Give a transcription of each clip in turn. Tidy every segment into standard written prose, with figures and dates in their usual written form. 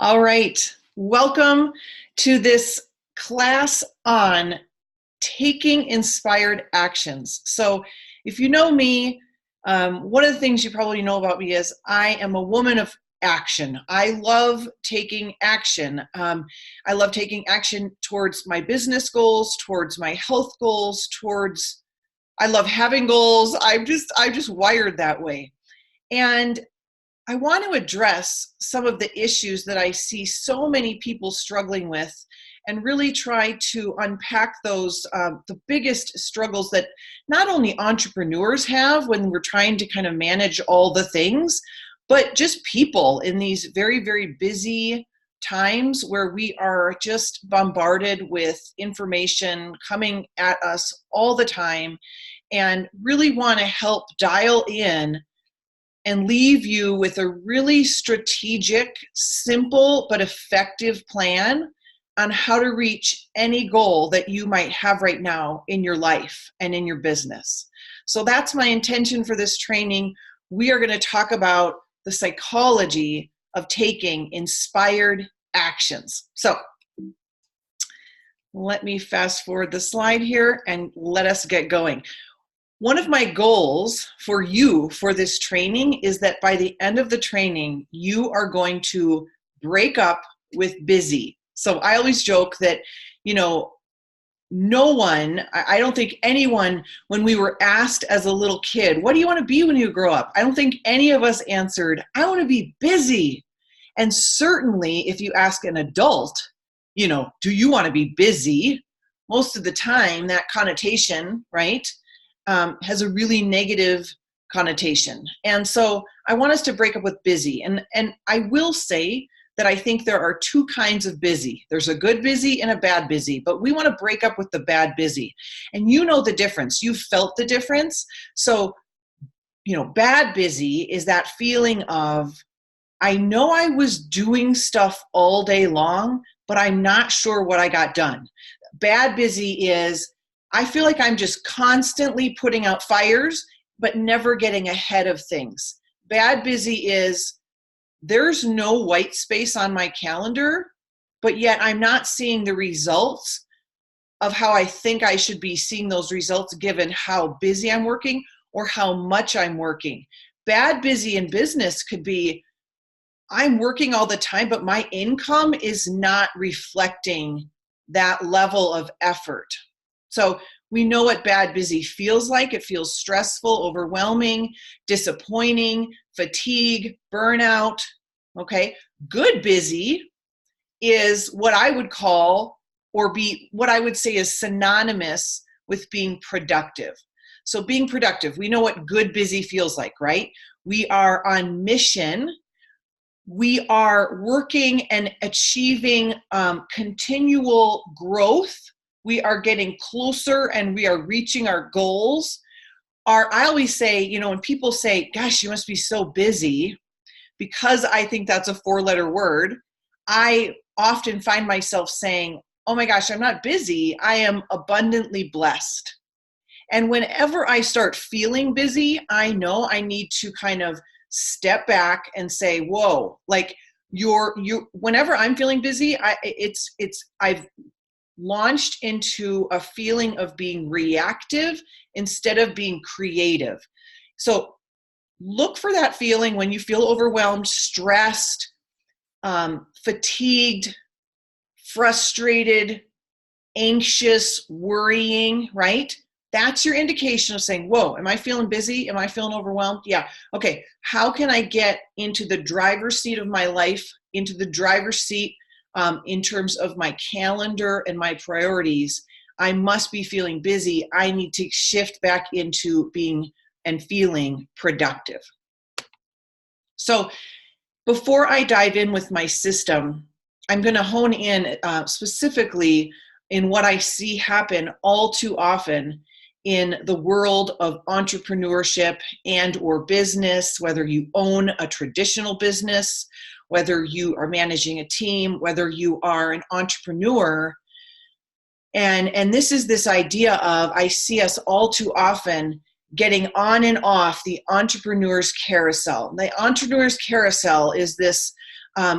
All right. Welcome to this class on taking inspired actions. So, if you know me, one of the things you probably know about me is I am a woman of action. I love taking action. I love taking action towards my business goals, towards my health goals, towards I love having goals. I'm just wired that way. And I want to address some of the issues that I see so many people struggling with and really try to unpack those, the biggest struggles that not only entrepreneurs have when we're trying to kind of manage all the things, but just people in these very, very busy times where we are just bombarded with information coming at us all the time and really want to help dial in and leave you with a really strategic, simple, but effective plan on how to reach any goal that you might have right now in your life and in your business. So that's my intention for this training. We are going to talk about the psychology of taking inspired actions. So let me fast forward the slide here and let us get going. One of my goals for you for this training is that by the end of the training, you are going to break up with busy. So I always joke that, no one, I don't think anyone, when we were asked as a little kid, what do you want to be when you grow up? I don't think any of us answered, I want to be busy. And certainly if you ask an adult, do you want to be busy? Most of the time that connotation, right? Has a really negative connotation. And so I want us to break up with busy. And I will say that I think there are two kinds of busy. There's a good busy and a bad busy, but we want to break up with the bad busy. And you know the difference. You've felt the difference. So, bad busy is that feeling of, I know I was doing stuff all day long, but I'm not sure what I got done. Bad busy is, I feel like I'm just constantly putting out fires, but never getting ahead of things. Bad busy is there's no white space on my calendar, but yet I'm not seeing the results of how I think I should be seeing those results given how busy I'm working or how much I'm working. Bad busy in business could be I'm working all the time, but my income is not reflecting that level of effort. So we know what bad busy feels like. It feels stressful, overwhelming, disappointing, fatigue, burnout. Okay. Good busy is what I would call or be what I would say is synonymous with being productive. So being productive, we know what good busy feels like, right? We are on mission. We are working and achieving continual growth. We are getting closer and we are reaching our goals. I always say, when people say, gosh, you must be so busy, because I think that's a 4-letter word, I often find myself saying, oh my gosh, I'm not busy. I am abundantly blessed. And whenever I start feeling busy, I know I need to kind of step back and say, whoa, like whenever I'm feeling busy, I've launched into a feeling of being reactive instead of being creative. So look for that feeling when you feel overwhelmed, stressed, fatigued, frustrated, anxious, worrying, right? That's your indication of saying, whoa, am I feeling busy? Am I feeling overwhelmed? Yeah. Okay. How can I get into the driver's seat of my life, into the driver's seat in terms of my calendar and my priorities? I must be feeling busy. I need to shift back into being and feeling productive. So before I dive in with my system, I'm going to hone in specifically in what I see happen all too often in the world of entrepreneurship and or business, whether you own a traditional business, whether you are managing a team, whether you are an entrepreneur. And this is this idea of, I see us all too often getting on and off the entrepreneur's carousel. The entrepreneur's carousel is this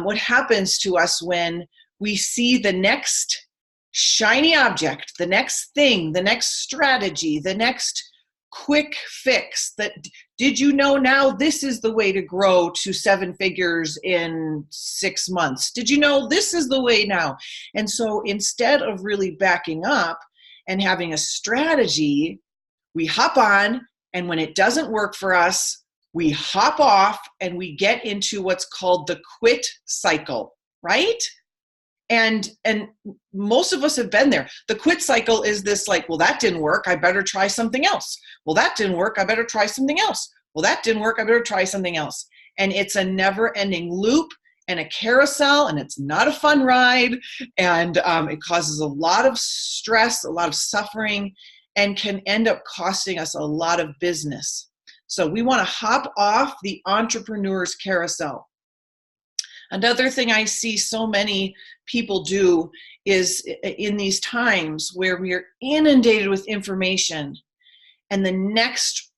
what happens to us when we see the next shiny object, the next thing, the next strategy, the next quick fix that, did you know now this is the way to grow to 7 figures in 6 months? Did you know this is the way now? And so instead of really backing up and having a strategy, we hop on, and when it doesn't work for us, we hop off and we get into what's called the quit cycle, right? And most of us have been there. The quit cycle is this like, well, that didn't work, I better try something else. Well, that didn't work, I better try something else. Well, that didn't work, I better try something else. And it's a never-ending loop and a carousel, and it's not a fun ride. And it causes a lot of stress, a lot of suffering, and can end up costing us a lot of business. So we want to hop off the entrepreneur's carousel. Another thing I see so many people do is in these times where we are inundated with information, and the next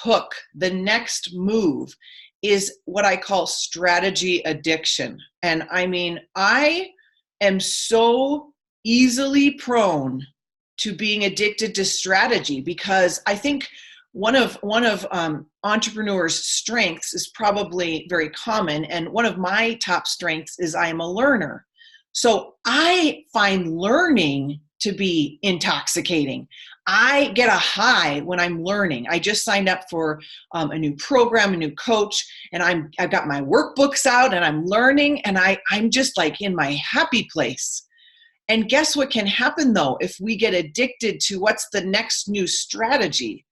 hook, the next move is what I call strategy addiction. And I mean, I am so easily prone to being addicted to strategy, because I think one of entrepreneurs' strengths is probably very common, and one of my top strengths is I am a learner. So I find learning to be intoxicating. I get a high when I'm learning. I just signed up for a new program, a new coach, and I've got my workbooks out and I'm learning, and I'm just like in my happy place. And guess what can happen though if we get addicted to what's the next new strategy?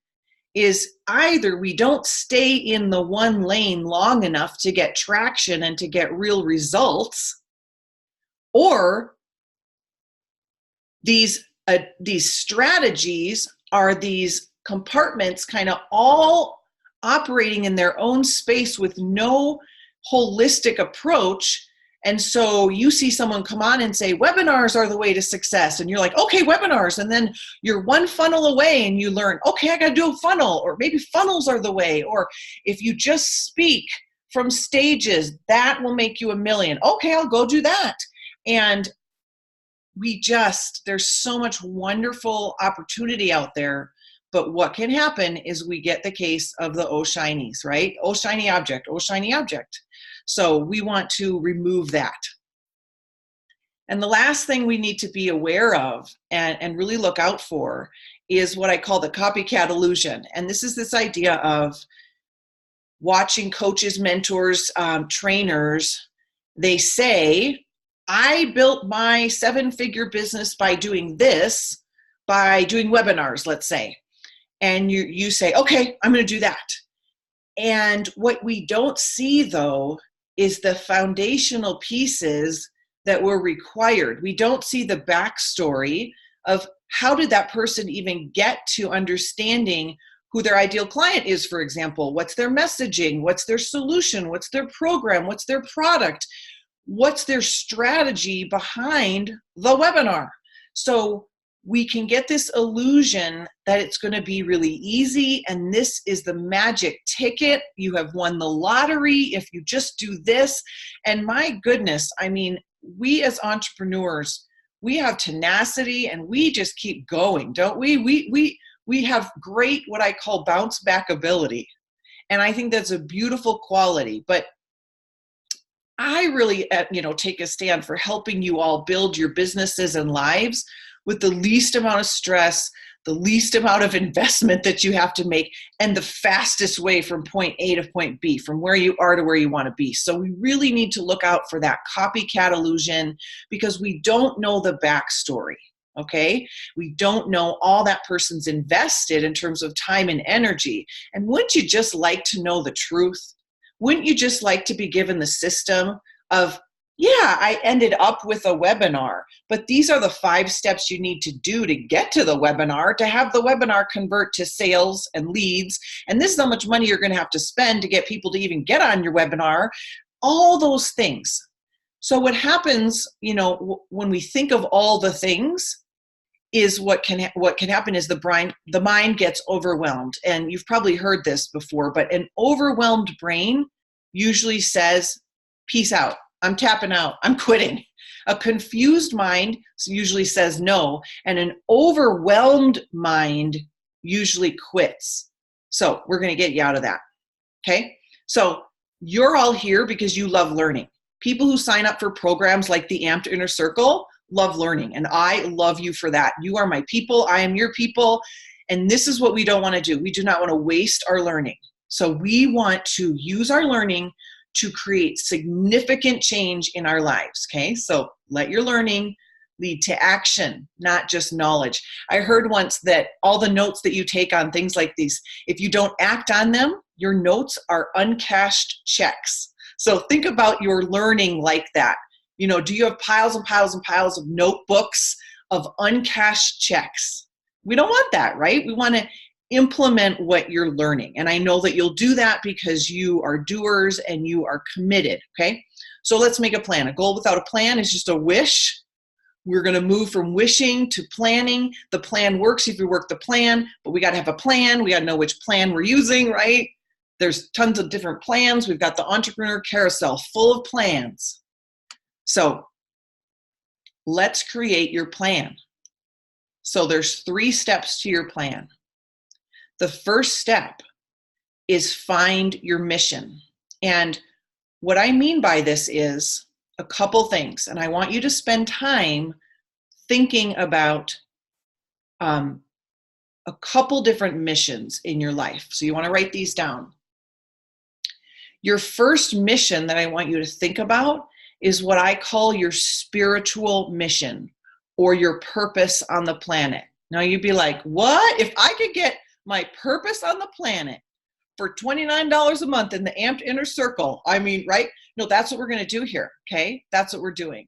Is either we don't stay in the one lane long enough to get traction and to get real results, or these strategies are these compartments kind of all operating in their own space with no holistic approach. And so you see someone come on and say, webinars are the way to success. And you're like, okay, webinars. And then you're one funnel away and you learn, okay, I got to do a funnel, or maybe funnels are the way. Or if you just speak from stages, that will make you $1 million. Okay, I'll go do that. And there's so much wonderful opportunity out there. But what can happen is we get the case of the oh shinies, right? Oh shiny object, oh shiny object. So we want to remove that. And the last thing we need to be aware of and really look out for is what I call the copycat illusion. And this is this idea of watching coaches, mentors, trainers. They say, I built my 7-figure business by doing this, by doing webinars, let's say. And you say, okay, I'm going to do that. And what we don't see, though, is the foundational pieces that were required. We don't see the backstory of how did that person even get to understanding who their ideal client is, for example. What's their messaging? What's their solution? What's their program? What's their product? What's their strategy behind the webinar? So we can get this illusion that it's going to be really easy, and this is the magic ticket. You have won the lottery if you just do this. And my goodness, I mean, we as entrepreneurs, we have tenacity and we just keep going, don't we? We have great, what I call bounce back ability. And I think that's a beautiful quality. But I really, take a stand for helping you all build your businesses and lives with the least amount of stress, the least amount of investment that you have to make, and the fastest way from point A to point B, from where you are to where you want to be. So we really need to look out for that copycat illusion, because we don't know the backstory, okay? We don't know all that person's invested in terms of time and energy. And wouldn't you just like to know the truth? Wouldn't you just like to be given the system of, yeah, I ended up with a webinar, but these are the 5 steps you need to do to get to the webinar, to have the webinar convert to sales and leads. And this is how much money you're going to have to spend to get people to even get on your webinar, all those things. So what happens, when we think of all the things, is what can happen is the mind gets overwhelmed. And you've probably heard this before, but an overwhelmed brain usually says, peace out. I'm tapping out. I'm quitting. A confused mind usually says no, and an overwhelmed mind usually quits. So we're going to get you out of that. Okay? So you're all here because you love learning. People who sign up for programs like the Amped Inner Circle love learning, and I love you for that. You are my people. I am your people. And this is what we don't want to do. We do not want to waste our learning. So we want to use our learning to create significant change in our lives, okay? So let your learning lead to action, not just knowledge. I heard once that all the notes that you take on things like these, if you don't act on them, your notes are uncashed checks. So think about your learning like that. You know, do you have piles and piles and piles of notebooks of uncashed checks? We don't want that, right? We want to implement what you're learning. And I know that you'll do that because you are doers and you are committed, okay? So let's make a plan. A goal without a plan is just a wish. We're going to move from wishing to planning. The plan works if you work the plan, but we got to have a plan. We got to know which plan we're using, right? There's tons of different plans. We've got the entrepreneur carousel full of plans. So let's create your plan. So there's 3 steps to your plan. The first step is find your mission. And what I mean by this is a couple things. And I want you to spend time thinking about a couple different missions in your life. So you want to write these down. Your first mission that I want you to think about is what I call your spiritual mission or your purpose on the planet. Now you'd be like, what? If I could get my purpose on the planet for $29 a month in the Amped Inner Circle, I mean, right? No, that's what we're going to do here, okay? That's what we're doing.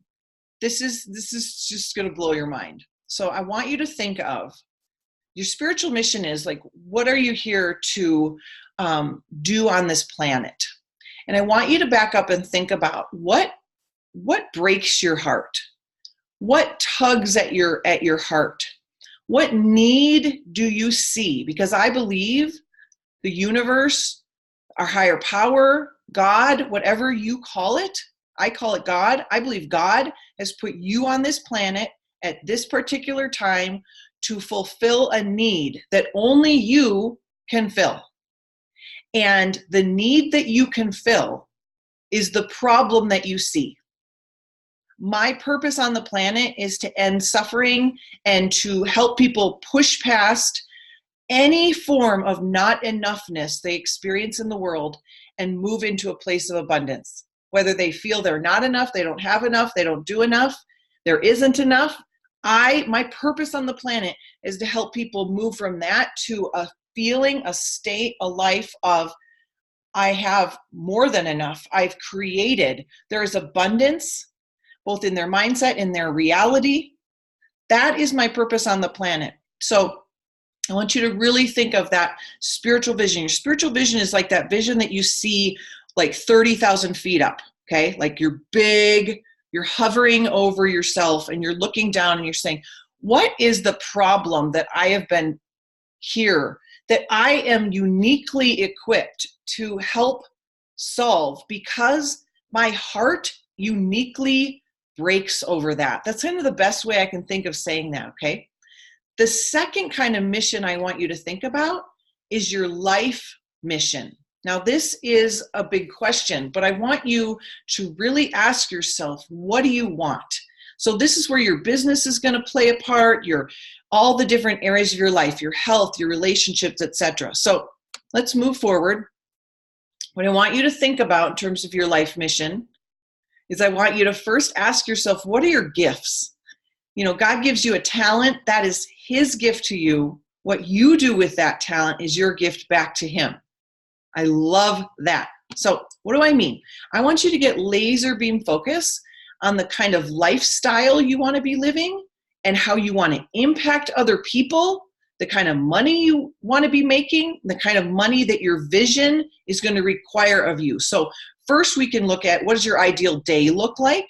This is just going to blow your mind. So I want you to think of your spiritual mission is like, what are you here to do on this planet? And I want you to back up and think about what breaks your heart? What tugs at your heart? What need do you see? Because I believe the universe, our higher power, God, whatever you call it, I call it God. I believe God has put you on this planet at this particular time to fulfill a need that only you can fill. And the need that you can fill is the problem that you see. My purpose on the planet is to end suffering and to help people push past any form of not enoughness they experience in the world and move into a place of abundance. Whether they feel they're not enough, they don't have enough, they don't do enough, there isn't enough. My purpose on the planet is to help people move from that to a feeling, a state, a life of, I have more than enough. I've created. There is abundance, both in their mindset and their reality. That is my purpose on the planet. So I want you to really think of that spiritual vision. Your spiritual vision is like that vision that you see like 30,000 feet up, okay? Like you're big, you're hovering over yourself and you're looking down and you're saying, what is the problem that I have been here, that I am uniquely equipped to help solve because my heart uniquely breaks over that? That's kind of the best way I can think of saying that, okay? The second kind of mission I want you to think about is your life mission. Now, this is a big question, but I want you to really ask yourself, what do you want? So this is where your business is going to play a part, all the different areas of your life, your health, your relationships, etc. So let's move forward. What I want you to think about in terms of your life mission is I want you to first ask yourself, what are your gifts? You know, God gives you a talent. That is His gift to you. What you do with that talent is your gift back to Him. I love that. So what do I mean? I want you to get laser beam focus on the kind of lifestyle you want to be living and how you want to impact other people, the kind of money you want to be making, the kind of money that your vision is going to require of you. So first we can look at, what does your ideal day look like?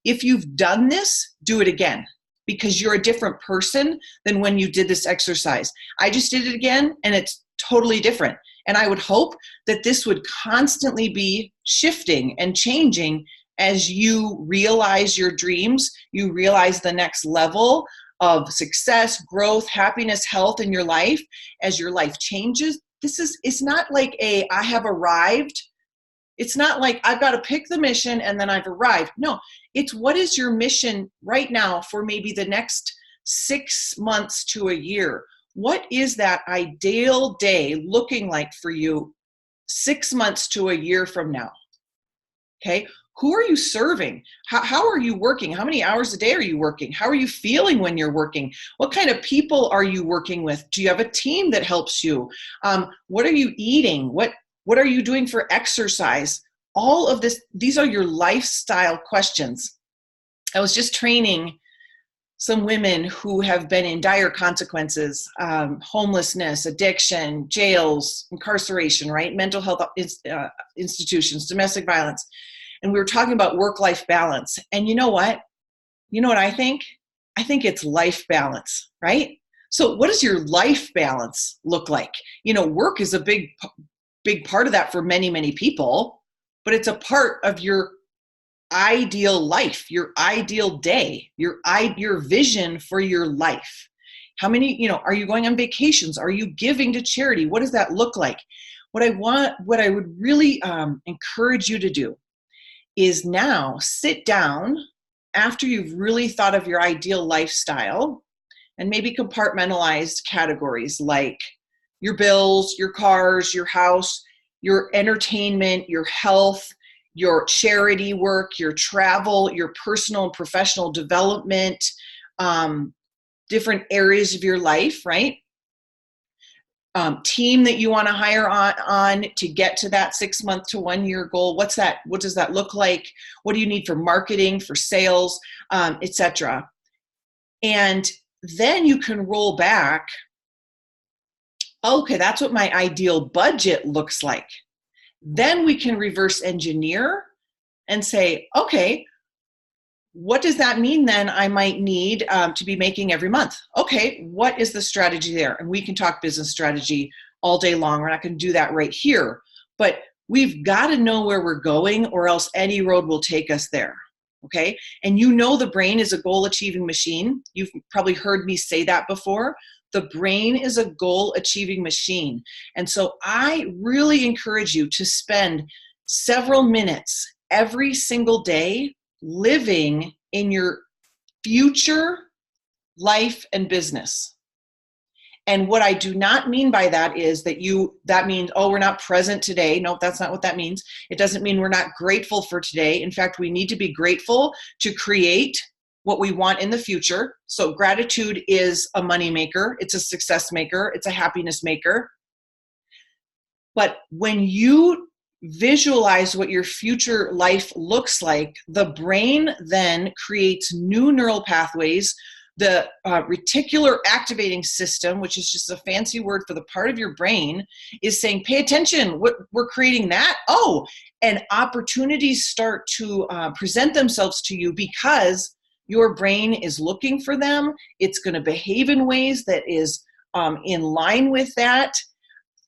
If you've done this, do it again, because you're a different person than when you did this exercise. I just did it again and it's totally different. And I would hope that this would constantly be shifting and changing as you realize your dreams, you realize the next level of success, growth, happiness, health in your life. As your life changes, it's not like I have arrived. It's not like I've got to pick the mission and then I've arrived. No, it's what is your mission right now for maybe the next 6 months to a year? What is that ideal day looking like for you 6 months to a year from now? Okay. Who are you serving? How are you working? How many hours a day are you working? How are you feeling when you're working? What kind of people are you working with? Do you have a team that helps you? What are you eating? What are you doing for exercise? All of this, these are your lifestyle questions. I was just training some women who have been in dire consequences, homelessness, addiction, jails, incarceration, right? Mental health institutions, domestic violence. And we were talking about work-life balance. And you know what? You know what I think? I think it's life balance, right? So what does your life balance look like? Work is a big part of that for many, many people, but it's a part of your ideal life, your ideal day, your vision for your life. How many, are you going on vacations? Are you giving to charity? What does that look like? What I would really encourage you to do is now sit down after you've really thought of your ideal lifestyle and maybe compartmentalized categories like your bills, your cars, your house, your entertainment, your health, your charity work, your travel, your personal and professional development, different areas of your life, right? Team that you want to hire on to get to that 6 month to 1 year goal. What does that look like? What do you need for marketing, for sales, etc. And then you can roll back. Okay, that's what my ideal budget looks like. Then we can reverse engineer and say, okay, what does that mean then I might need to be making every month? Okay, what is the strategy there? And we can talk business strategy all day long. We're not going to do that right here. But we've got to know where we're going or else any road will take us there. Okay? And the brain is a goal-achieving machine. You've probably heard me say that before. The brain is a goal-achieving machine. And so I really encourage you to spend several minutes every single day living in your future life and business. And what I do not mean by that is that means, we're not present today. No, that's not what that means. It doesn't mean we're not grateful for today. In fact, we need to be grateful to create what we want in the future. So gratitude is a money maker. It's a success maker. It's a happiness maker. But when you visualize what your future life looks like, the brain then creates new neural pathways. The reticular activating system, which is just a fancy word for the part of your brain, is saying, pay attention, we're creating that. And opportunities start to present themselves to you because your brain is looking for them. It's going to behave in ways that is in line with that.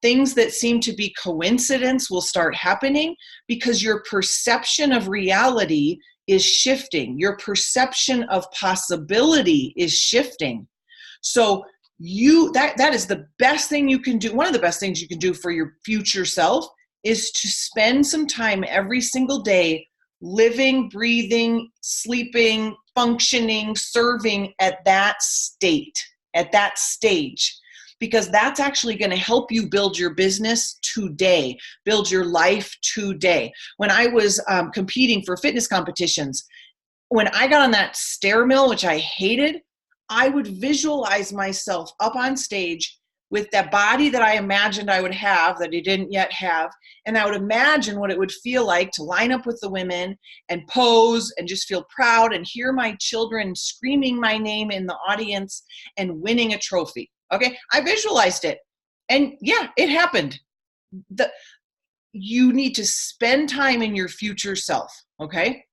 Things that seem to be coincidence will start happening because your perception of reality is shifting. Your perception of possibility is shifting. So that is the best thing you can do. One of the best things you can do for your future self is to spend some time every single day living, breathing, sleeping, functioning, serving at that state, at that stage. Because that's actually going to help you build your business today, build your life today. When I was competing for fitness competitions, when I got on that stair mill, which I hated, I would visualize myself up on stage with that body that I imagined I would have, that I didn't yet have, and I would imagine what it would feel like to line up with the women and pose and just feel proud and hear my children screaming my name in the audience and winning a trophy. Okay, I visualized it. And yeah, it happened. You need to spend time in your future self, okay?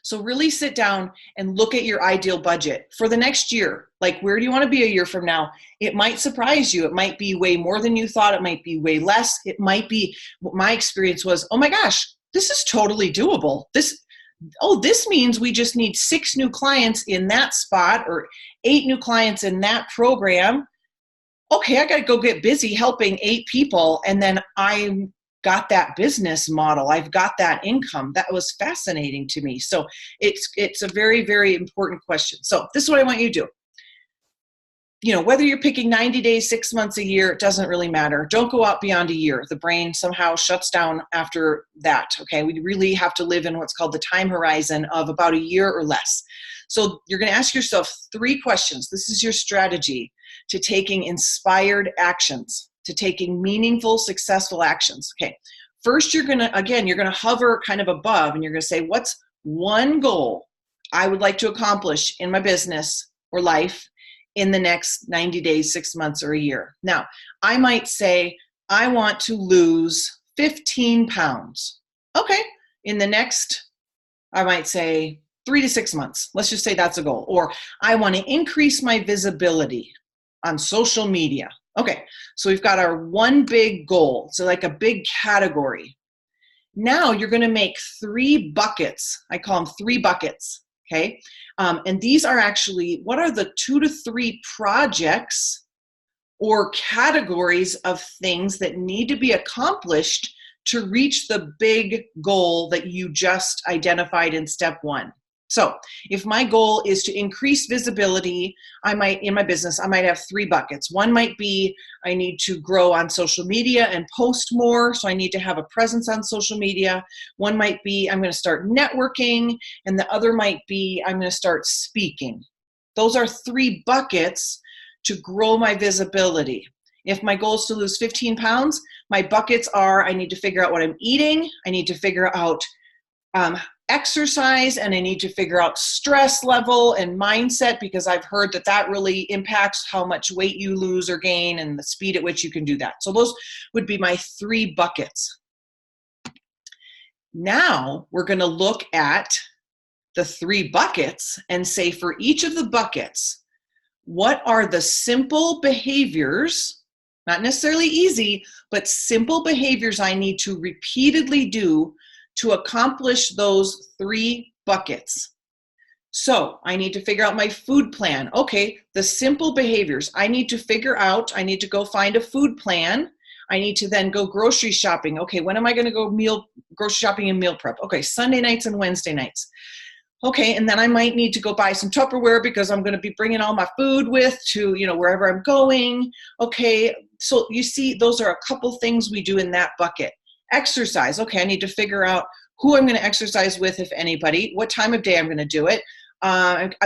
So really sit down and look at your ideal budget for the next year. Like, where do you want to be a year from now? It might surprise you. It might be way more than you thought. It might be way less. It might be, what my experience was, oh my gosh, this is totally doable. This means we just need 6 new clients in that spot or 8 new clients in that program. Okay, I got to go get busy helping 8 people, and then I got that business model. I've got that income. That was fascinating to me. So it's a very, very important question. So this is what I want you to do. Whether you're picking 90 days, 6 months, a year, it doesn't really matter. Don't go out beyond a year. The brain somehow shuts down after that, okay? We really have to live in what's called the time horizon of about a year or less. So you're going to ask yourself 3 questions. This is your strategy to taking inspired actions, to taking meaningful, successful actions. Okay. First, you're going to hover kind of above, and you're going to say, what's one goal I would like to accomplish in my business or life in the next 90 days, 6 months, or a year? Now, I might say, I want to lose 15 pounds. Okay. In the next, I might say 3 to 6 months. Let's just say that's a goal. Or I want to increase my visibility on social media. Okay, so we've got our one big goal, so like a big category. Now you're going to make 3 buckets. I call them 3 buckets, okay? And these are actually, what are the 2 to 3 projects or categories of things that need to be accomplished to reach the big goal that you just identified in step 1? So if my goal is to increase visibility, in my business, I might have 3 buckets. One might be I need to grow on social media and post more, so I need to have a presence on social media. One might be I'm going to start networking, and the other might be I'm going to start speaking. Those are 3 buckets to grow my visibility. If my goal is to lose 15 pounds, my buckets are I need to figure out what I'm eating, I need to figure out exercise, and I need to figure out stress level and mindset, because I've heard that really impacts how much weight you lose or gain and the speed at which you can do that. So those would be my 3 buckets. Now we're going to look at the 3 buckets and say, for each of the buckets, what are the simple behaviors, not necessarily easy, but simple behaviors I need to repeatedly do to accomplish those 3 buckets. So I need to figure out my food plan. Okay, the simple behaviors. I need to go find a food plan. I need to then go grocery shopping. Okay, when am I going to go grocery shopping and meal prep? Okay, Sunday nights and Wednesday nights. Okay, and then I might need to go buy some Tupperware because I'm going to be bringing all my food with to, wherever I'm going. Okay, so you see, those are a couple things we do in that bucket. Exercise. Okay, I need to figure out who I'm going to exercise with, if anybody, what time of day I'm going to do it.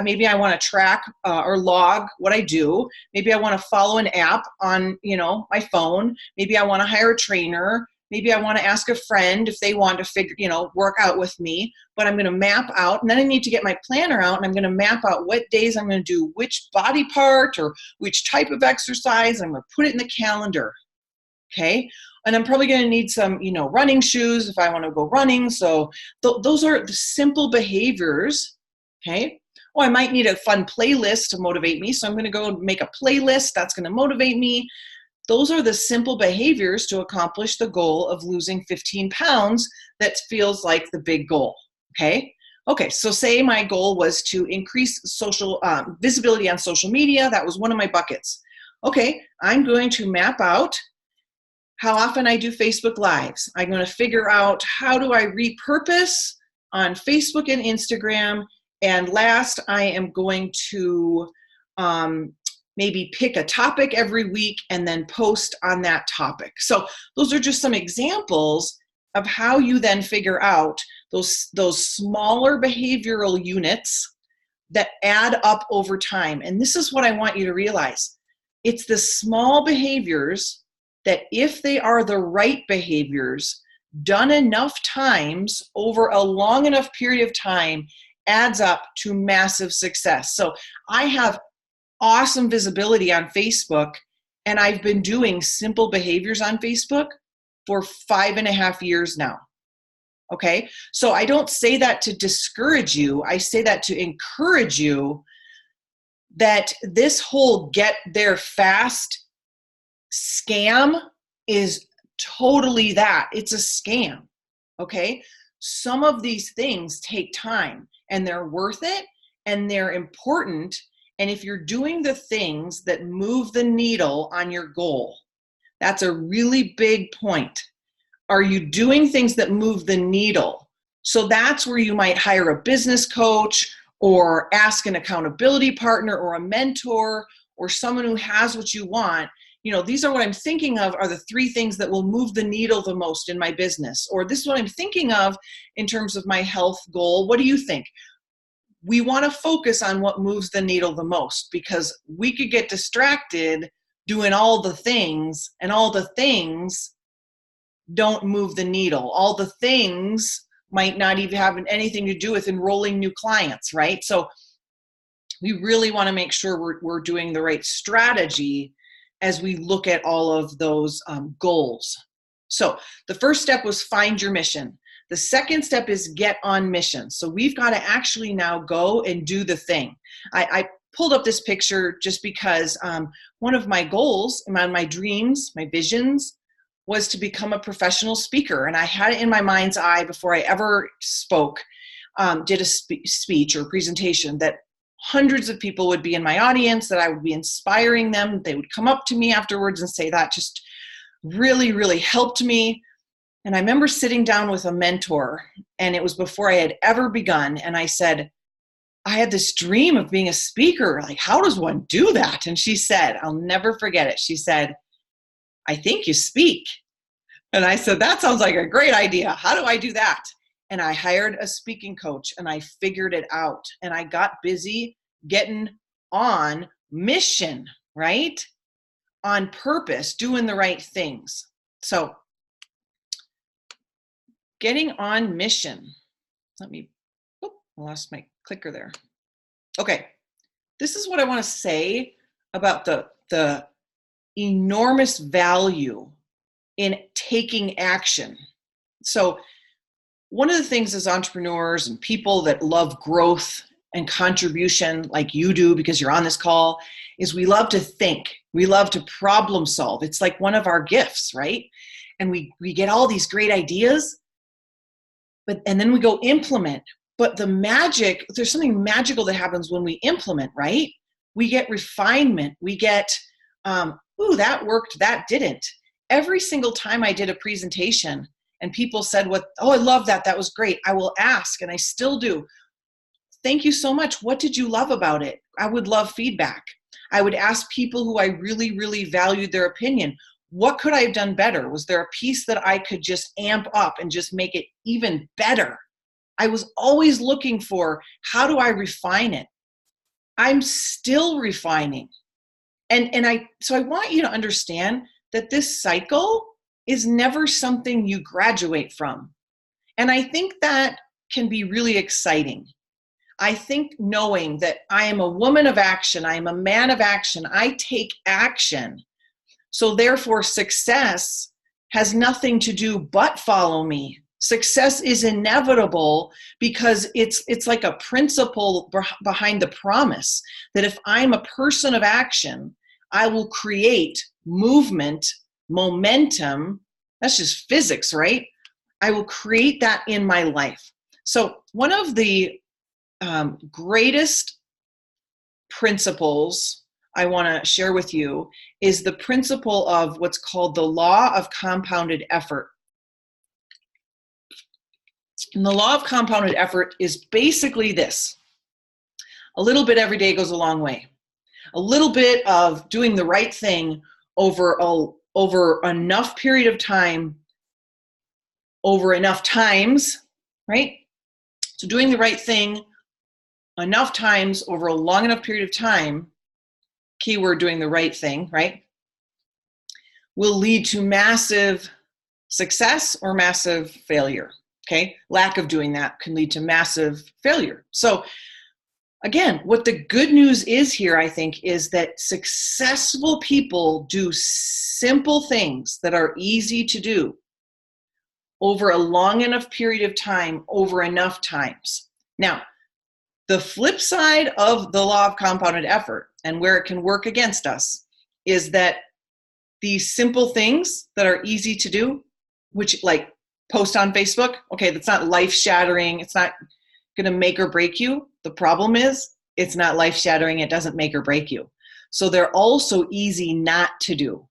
Maybe I want to track or log what I do. Maybe I want to follow an app on, my phone. Maybe I want to hire a trainer. Maybe I want to ask a friend if they want to work out with me. But I'm going to map out, and then I need to get my planner out, and I'm going to map out what days I'm going to do which body part or which type of exercise. I'm going to put it in the calendar. Okay. And I'm probably going to need some, running shoes if I want to go running. So those are the simple behaviors. Okay. Oh, I might need a fun playlist to motivate me. So I'm going to go make a playlist that's going to motivate me. Those are the simple behaviors to accomplish the goal of losing 15 pounds that feels like the big goal. Okay. Okay. So say my goal was to increase social visibility on social media. That was one of my buckets. Okay. I'm going to map out how often I do Facebook Lives. I'm going to figure out how do I repurpose on Facebook and Instagram. And last, I am going to maybe pick a topic every week and then post on that topic. So those are just some examples of how you then figure out those smaller behavioral units that add up over time. And this is what I want you to realize. It's the small behaviors that, if they are the right behaviors, done enough times over a long enough period of time, adds up to massive success. So I have awesome visibility on Facebook, and I've been doing simple behaviors on Facebook for 5.5 years now. Okay. So I don't say that to discourage you. I say that to encourage you that this whole get there fast scam is totally that. It's a scam. Okay. Some of these things take time and they're worth it and they're important. And if you're doing the things that move the needle on your goal, that's a really big point. Are you doing things that move the needle? So that's where you might hire a business coach or ask an accountability partner or a mentor or someone who has what you want. You know, these are what I'm thinking of are the 3 things that will move the needle the most in my business. Or this is what I'm thinking of in terms of my health goal. What do you think? We want to focus on what moves the needle the most because we could get distracted doing all the things, and all the things don't move the needle. All the things might not even have anything to do with enrolling new clients, right? So we really want to make sure we're doing the right strategy as we look at all of those goals. So the first step was find your mission. The second step is get on mission. So we've got to actually now go and do the thing. I pulled up this picture just because one of my goals, my dreams, my visions, was to become a professional speaker. And I had it in my mind's eye before I ever spoke, did a speech or presentation, that hundreds of people would be in my audience, that I would be inspiring them. They would come up to me afterwards and say that just really, really helped me. And I remember sitting down with a mentor, and it was before I had ever begun. And I said, I had this dream of being a speaker. Like, how does one do that? And she said, I'll never forget it. She said, I think you speak. And I said, that sounds like a great idea. How do I do that? And I hired a speaking coach and I figured it out. And I got busy getting on mission, right? On purpose, doing the right things. So getting on mission. I lost my clicker there. Okay. This is what I want to say about the enormous value in taking action. So one of the things as entrepreneurs and people that love growth and contribution like you do because you're on this call is we love to think. We love to problem solve. It's like one of our gifts, right? And we get all these great ideas, and then we go implement. But there's something magical that happens when we implement, right? We get refinement. We get, that worked, that didn't. Every single time I did a presentation and people said, I love that. That was great. I will ask, and I still do. Thank you so much. What did you love about it? I would love feedback. I would ask people who I really, really valued their opinion. What could I have done better? Was there a piece that I could just amp up and just make it even better? I was always looking for, how do I refine it? I'm still refining. So I want you to understand that this cycle is never something you graduate from. And I think that can be really exciting. I think knowing that I am a woman of action, I am a man of action, I take action. So therefore, success has nothing to do but follow me. Success is inevitable because it's like a principle behind the promise that if I'm a person of action, I will create movement, momentum. That's just physics, right? I will create that in my life. So one of the greatest principles I want to share with you is the principle of what's called the law of compounded effort. And the law of compounded effort is basically this. A little bit every day goes a long way. A little bit of doing the right thing over enough period of time, over enough times, right? So doing the right thing enough times over a long enough period of time, keyword doing the right thing, right, will lead to massive success or massive failure, okay? Lack of doing that can lead to massive failure. So again, what the good news is here, I think, is that successful people do simple things that are easy to do. over a long enough period of time, over enough times. Now, the flip side of the law of compounded effort and where it can work against us is that these simple things that are easy to do, which like post on Facebook, okay, that's not life-shattering. It's not going to make or break you. The problem is it's not life-shattering. It doesn't make or break you. So they're also easy not to do.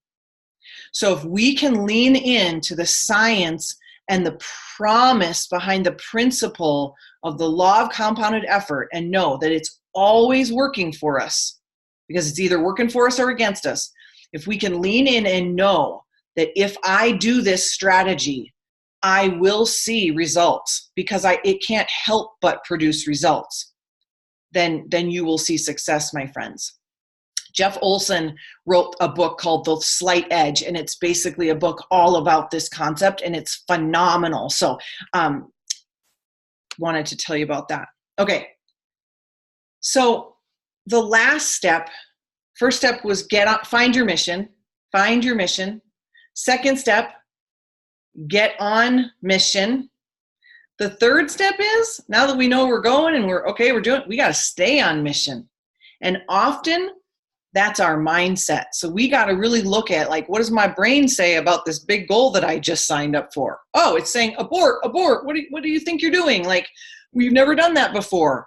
So if we can lean into the science and the promise behind the principle of the law of compounded effort and know that it's always working for us, because it's either working for us or against us, if we can lean in and know that if I do this strategy, I will see results because it can't help but produce results, then you will see success, my friends. Jeff Olson wrote a book called The Slight Edge, and it's basically a book all about this concept, and it's phenomenal. So wanted to tell you about that. Okay, so the last step, first step was find your mission. Second step, get on mission. The third step is, now that we know we're going and we got to stay on mission. And often that's our mindset. So we got to really look at, like, what does my brain say about this big goal that I just signed up for? Oh, it's saying abort. What do you think you're doing? Like, we've never done that before.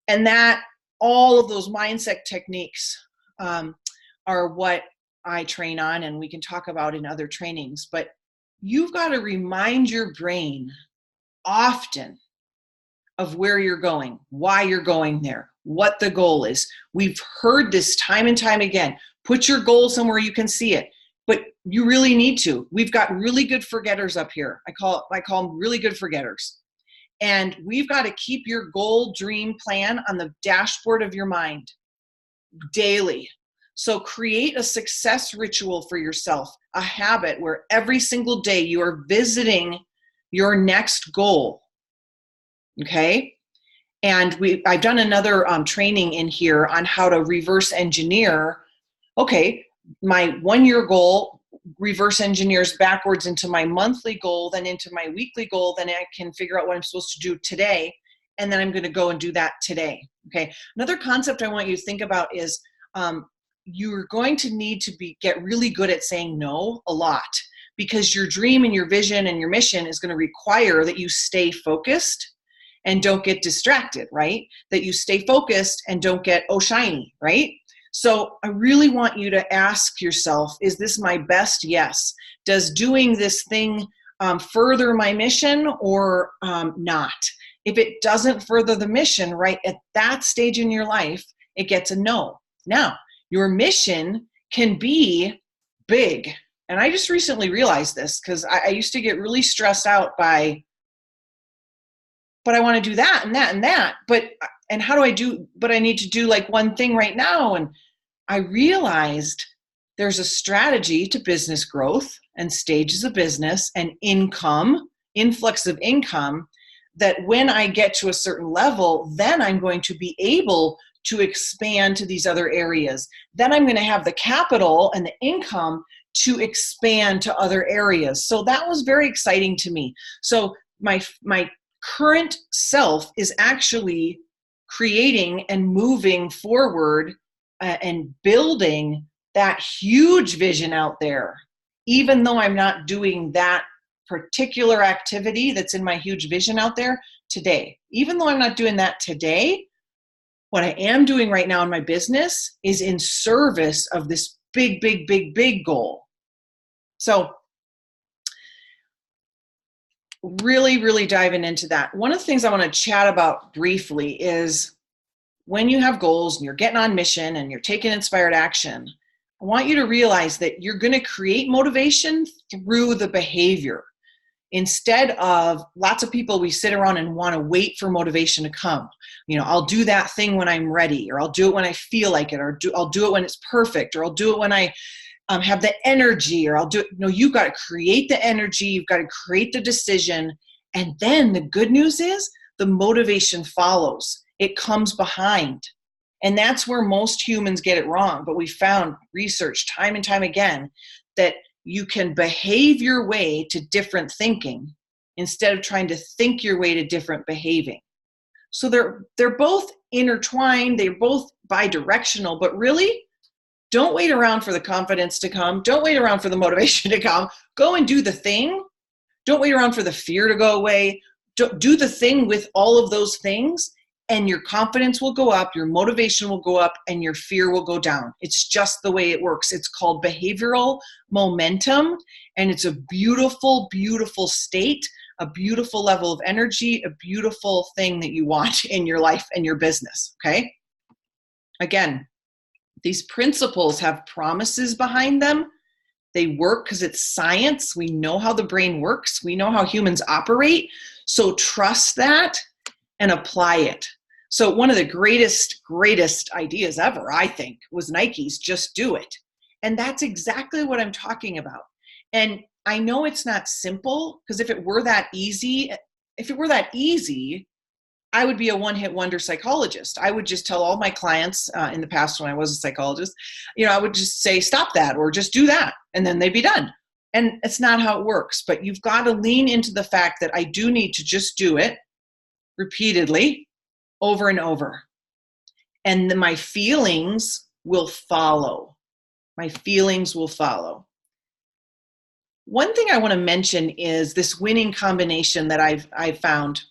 And that all of those mindset techniques are what I train on, and we can talk about in other trainings. But you've got to remind your brain often of where you're going, why you're going there, what the goal is. We've heard this time and time again. Put your goal somewhere you can see it, but you really need to. We've got really good forgetters up here. I call them really good forgetters. And we've got to keep your goal, dream, plan on the dashboard of your mind daily. So create a success ritual for yourself, a habit where every single day you are visiting your next goal. Okay? And I've done another training in here on how to reverse engineer. Okay, my 1 year goal reverse engineers backwards into my monthly goal, then into my weekly goal. Then I can figure out what I'm supposed to do today. And then I'm going to go and do that today. Okay. Another concept I want you to think about is you're going to need to get really good at saying no a lot, because your dream and your vision and your mission is going to require that you stay focused and don't get distracted, right? That you stay focused and don't get shiny, right? So I really want you to ask yourself, is this my best yes? Does doing this thing further my mission or not? If it doesn't further the mission, right, at that stage in your life, it gets a no. Now, your mission can be big. And I just recently realized this because I used to get really stressed out by, but I want to do that and that and that. But I need to do like one thing right now. And I realized there's a strategy to business growth and stages of business and income, influx of income, that when I get to a certain level, then I'm going to be able to expand to these other areas. Then I'm going to have the capital and the income to expand to other areas. So that was very exciting to me. So my current self is actually creating and moving forward and building that huge vision out there, even though I'm not doing that particular activity that's in my huge vision out there today. Even though I'm not doing that today, what I am doing right now in my business is in service of this big, big, big, big goal. So really, really diving into that. One of the things I want to chat about briefly is when you have goals and you're getting on mission and you're taking inspired action, I want you to realize that you're going to create motivation through the behavior. Instead of lots of people, we sit around and want to wait for motivation to come. You know, I'll do that thing when I'm ready, or I'll do it when I feel like it, or I'll do it when it's perfect, or I'll do it when I have the energy, or I'll do it. No, you've got to create the energy. You've got to create the decision. And then the good news is the motivation follows. It comes behind. And that's where most humans get it wrong. But we found research time and time again that you can behave your way to different thinking. instead of trying to think your way to different behaving. So they're both intertwined, they're both bi-directional, but really, don't wait around for the confidence to come. Don't wait around for the motivation to come. Go and do the thing. Don't wait around for the fear to go away. Do the thing with all of those things, and your confidence will go up, your motivation will go up, and your fear will go down. It's just the way it works. It's called behavioral momentum, and it's a beautiful, beautiful state, a beautiful level of energy, a beautiful thing that you want in your life and your business, okay? Again, these principles have promises behind them. They work because it's science. We know how the brain works. We know how humans operate. So trust that and apply it. So one of the greatest ideas ever, I think, was Nike's Just Do It. And that's exactly what I'm talking about. And I know it's not simple, because if it were that easy, I would be a one-hit wonder psychologist. I would just tell all my clients in the past when I was a psychologist, I would just say, stop that, or just do that, and then they'd be done. And it's not how it works, but you've got to lean into the fact that I do need to just do it repeatedly, over and over. And then my feelings will follow. My feelings will follow. One thing I want to mention is this winning combination that I've found,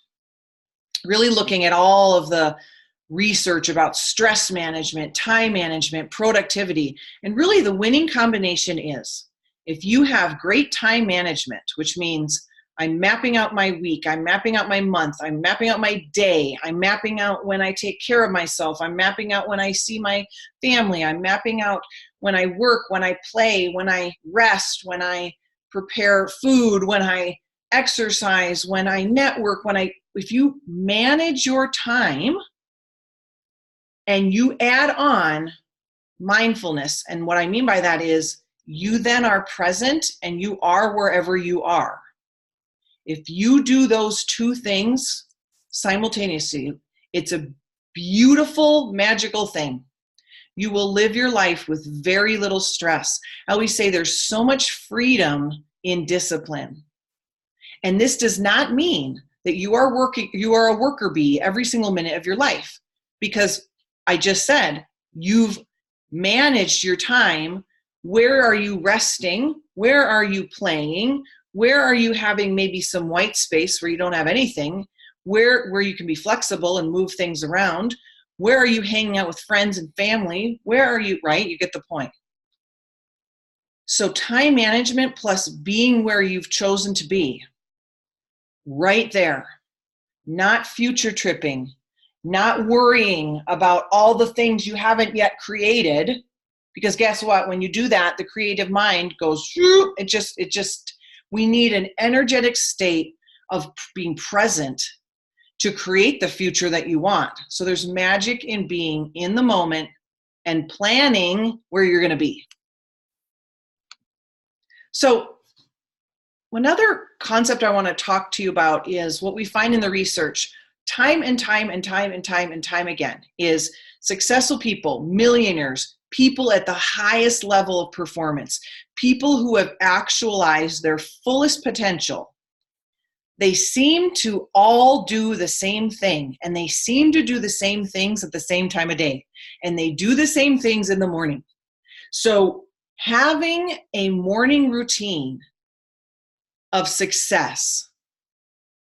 really looking at all of the research about stress management, time management, productivity. And really the winning combination is, if you have great time management, which means I'm mapping out my week, I'm mapping out my month, I'm mapping out my day, I'm mapping out when I take care of myself, I'm mapping out when I see my family, I'm mapping out when I work, when I play, when I rest, when I prepare food, when I exercise, when I network, if you manage your time and you add on mindfulness, and what I mean by that is you then are present and you are wherever you are. If you do those two things simultaneously, it's a beautiful, magical thing. You will live your life with very little stress. I always say there's so much freedom in discipline. And this does not mean that you are a worker bee every single minute of your life, because I just said you've managed your time. Where are you resting? Where are you playing? Where are you having maybe some white space where you don't have anything? Where you can be flexible and move things around? Where are you hanging out with friends and family? Where are you, right? You get the point. So time management plus being where you've chosen to be, right there. Not future tripping, not worrying about all the things you haven't yet created, because guess what? When you do that, the creative mind goes, we need an energetic state of being present to create the future that you want. So there's magic in being in the moment and planning where you're going to be. So another concept I want to talk to you about is what we find in the research time and time again is successful people, millionaires, people at the highest level of performance, people who have actualized their fullest potential. They seem to all do the same thing, and they seem to do the same things at the same time of day, and they do the same things in the morning. So having a morning routine of success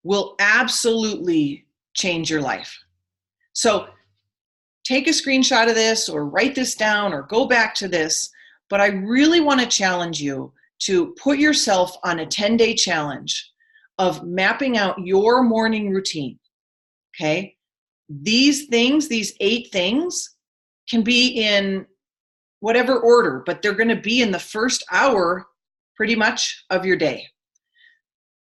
will absolutely change your life. So take a screenshot of this or write this down or go back to this, but I really want to challenge you to put yourself on a 10-day challenge of mapping out your morning routine, okay? These things, these 8 things, can be in whatever order, but they're going to be in the first hour pretty much of your day.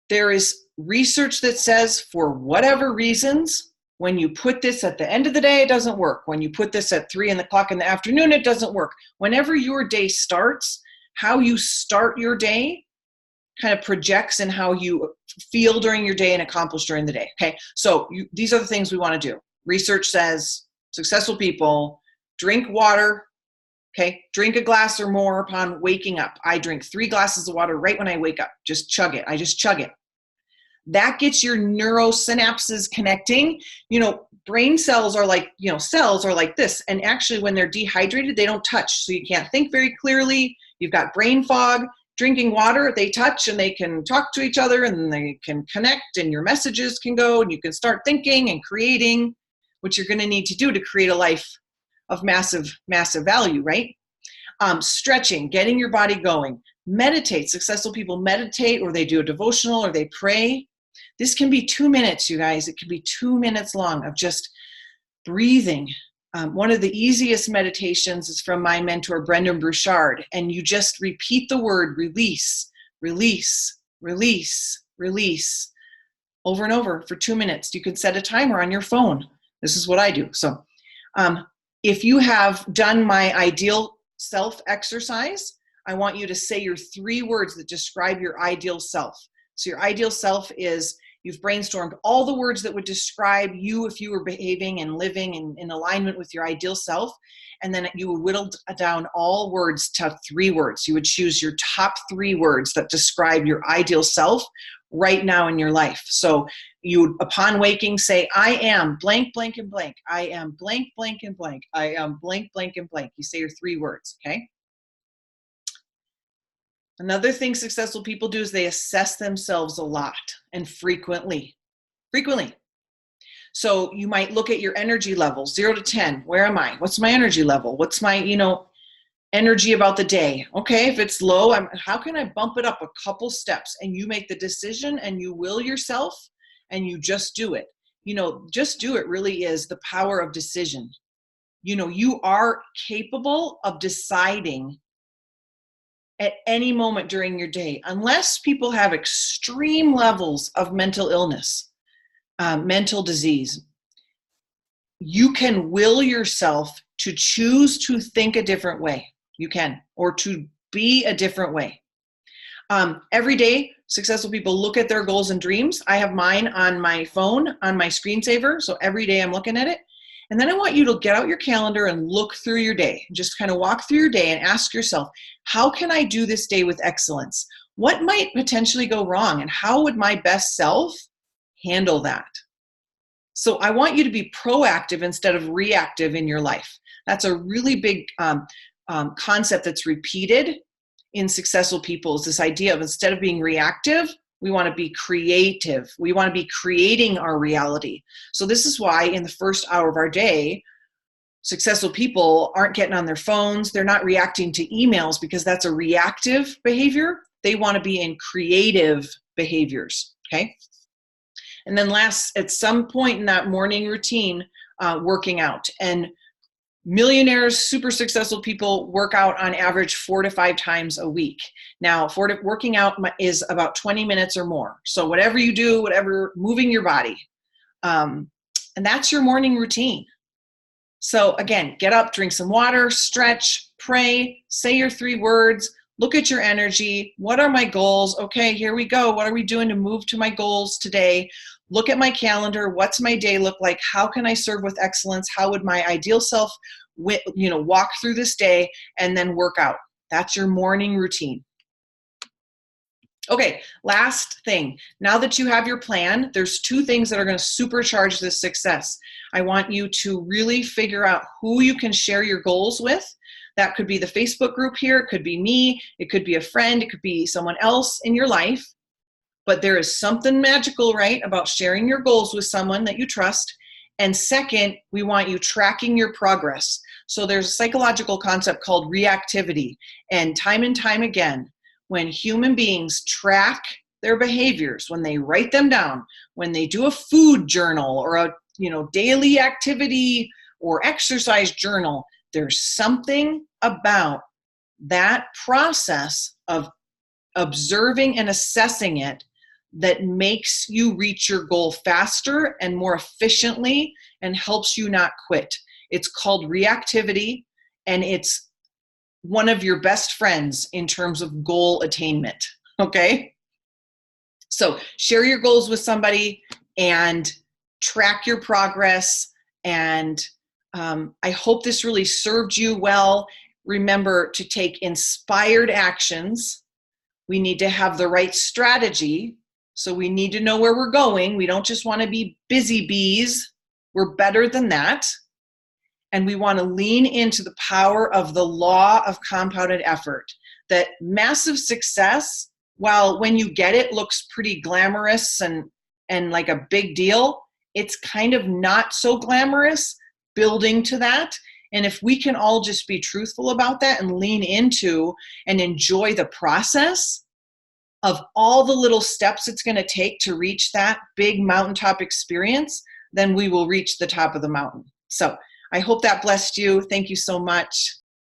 There is research that says for whatever reasons, when you put this at the end of the day, it doesn't work. When you put this at 3 o'clock in the afternoon, it doesn't work. Whenever your day starts, how you start your day kind of projects in how you feel during your day and accomplish during the day. Okay, so these are the things we want to do. Research says successful people drink water. Okay, drink a glass or more upon waking up. I drink 3 glasses of water right when I wake up. Just chug it. I just chug it. That gets your neurosynapses connecting. Brain cells are like, cells are like this. And actually when they're dehydrated, they don't touch. So you can't think very clearly. You've got brain fog. Drinking water, they touch and they can talk to each other and they can connect and your messages can go and you can start thinking and creating what you're going to need to do to create a life of massive, massive value, right? Stretching, getting your body going. Meditate. Successful people meditate, or they do a devotional, or they pray. This can be 2 minutes, you guys. It can be 2 minutes long of just breathing. One of the easiest meditations is from my mentor, Brendon Burchard, and you just repeat the word release, release, release, release over and over for 2 minutes. You can set a timer on your phone. This is what I do. So if you have done my ideal self exercise, I want you to say your 3 words that describe your ideal self. So your ideal self is, you've brainstormed all the words that would describe you if you were behaving and living in alignment with your ideal self. And then you would whittle down all words to 3 words. You would choose your top 3 words that describe your ideal self right now in your life. So you would, upon waking, say, I am blank, blank, and blank. I am blank, blank, and blank. I am blank, blank, and blank. You say your 3 words, okay? Another thing successful people do is they assess themselves a lot and frequently. So you might look at your energy levels, 0 to 10. Where am I? What's my energy level? What's my, energy about the day? Okay, if it's low, how can I bump it up a couple steps? And you make the decision and you will yourself and you just do it. Just do it really is the power of decision. You are capable of deciding at any moment during your day, unless people have extreme levels of mental illness, mental disease. You can will yourself to choose to think a different way. You can, or to be a different way. Every day, successful people look at their goals and dreams. I have mine on my phone, on my screensaver. So every day I'm looking at it. And then I want you to get out your calendar and look through your day. Just kind of walk through your day and ask yourself, how can I do this day with excellence? What might potentially go wrong? And how would my best self handle that? So I want you to be proactive instead of reactive in your life. That's a really big concept that's repeated in successful people, is this idea of, instead of being reactive, we want to be creative. We want to be creating our reality. So this is why in the first hour of our day, successful people aren't getting on their phones. They're not reacting to emails, because that's a reactive behavior. They want to be in creative behaviors, okay? And then last, at some point in that morning routine, working out. And millionaires, super successful people work out on average 4 to 5 times a week. Now, working out is about 20 minutes or more. So whatever you do, whatever, moving your body. And that's your morning routine. So again, get up, drink some water, stretch, pray, say your 3 words, look at your energy. What are my goals? Okay, here we go. What are we doing to move to my goals today? Look at my calendar. What's my day look like? How can I serve with excellence? How would my ideal self, walk through this day, and then work out? That's your morning routine. Okay, last thing. Now that you have your plan, there's 2 things that are going to supercharge this success. I want you to really figure out who you can share your goals with. That could be the Facebook group here. It could be me. It could be a friend. It could be someone else in your life. But there is something magical, right, about sharing your goals with someone that you trust. And second, we want you tracking your progress. So there's a psychological concept called reactivity. And time again, when human beings track their behaviors, when they write them down, when they do a food journal or a daily activity or exercise journal, there's something about that process of observing and assessing it that makes you reach your goal faster and more efficiently and helps you not quit. It's called reactivity, and it's one of your best friends in terms of goal attainment, okay? So share your goals with somebody and track your progress, and I hope this really served you well. Remember to take inspired actions. We need to have the right strategy. So we need to know where we're going. We don't just want to be busy bees. We're better than that. And we want to lean into the power of the law of compounded effort. That massive success, while when you get it looks pretty glamorous and like a big deal, it's kind of not so glamorous building to that. And if we can all just be truthful about that and lean into and enjoy the process of all the little steps it's going to take to reach that big mountaintop experience, then we will reach the top of the mountain. So I hope that blessed you. Thank you so much.